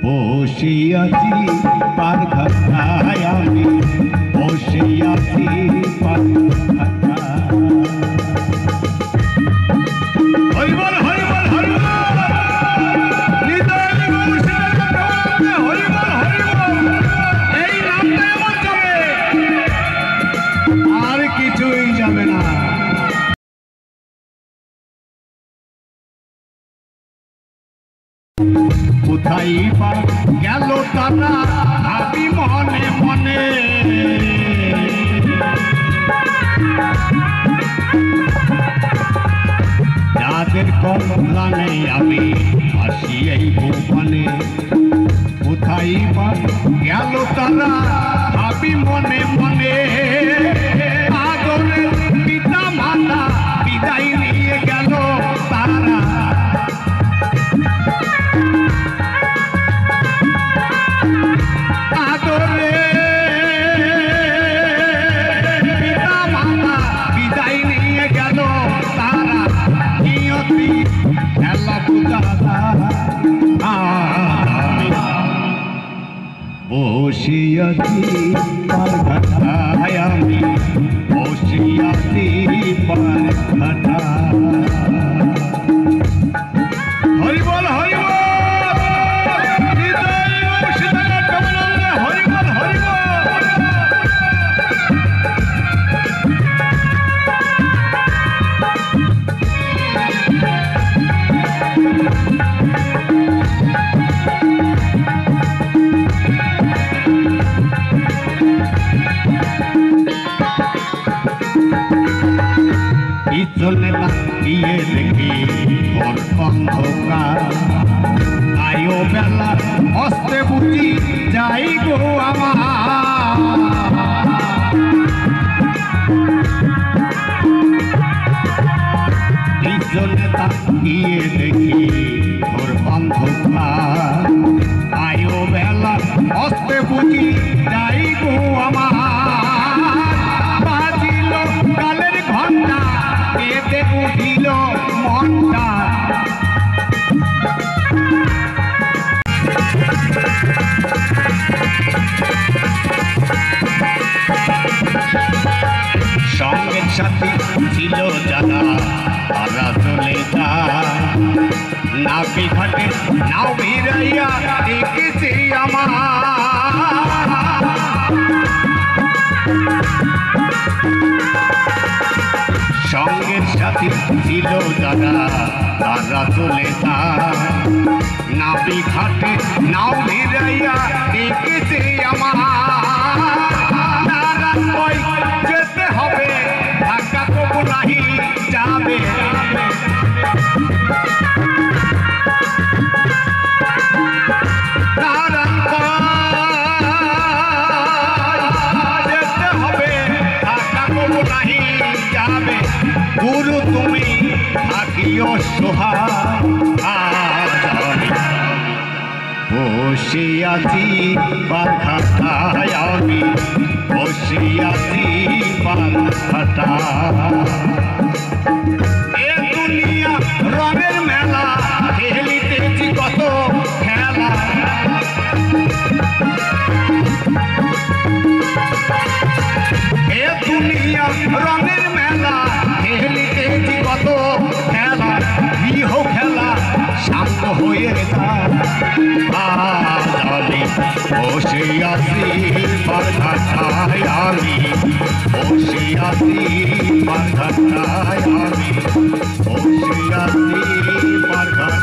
বসিয়াছি পার ঘাটায় আমি বসিয়াছি পার ঘাটায় হরিবল হরিবল হরিবল নিতাই মুর্শিদাবাদ হরিবল হরিবল এই নামটা আমার যাবে আর কিছুই যাবে না। কোথায় গেল তারা ভাবি মনে মনে যাদের কল্যাণে আমি আসি এই ভুবনে। কোথায় গেল তারা ভাবি মনে মনে আদরের পিতা মাতা বিদায় নিয়ে গেল তারা। বসিয়াছি পার ঘাটায় আমি বসিয়াছি পার ঘাটায় হরিবল হরিবল হরিবল হরিবল চলে গিয়ে দেখি ঘর অন্ধকার আয়ো বেলা হস্তে বুঝি যাই গো আমার গিয়ে দেখি ঘর অন্ধকার আয়ো বেলা হস্তে বুঝি যাই গো আমার বাজিল কালের ঘন্টা এতে উঠিল মনটা সঙ্গের সাথে ছিল যারা তারা চলে যায় নাবি ঘাটে নাও ভিড়াইয়া দেখেছি আমার সঙ্গের সাথে ছিল যারা তারা চলে যায় নাবি ঘাটে নাও ভিড়াইয়া দেখেছি আমার যেতে হবে ঢাকা কবু নাহি যাবে যেতে হবে ঢাকা কবু নাহি যাবে গুরু তুমি থাকিও সোহাগ বসিয়াছি পার ঘাটায় আমি বসিয়াছি পার ঘাটায় এ দুনিয়া রঙের মেলা খেলিতেছি কত খেলা এ দুনিয়া রঙের মেলা খেলিতেছি কত খেলা গৃহ খেলা শান্ত হয়ে বসিয়াছি পার ঘাটায় আমি বসিয়াছি পার ঘাটায় আমি বসিয়াছি পার ঘাটায়।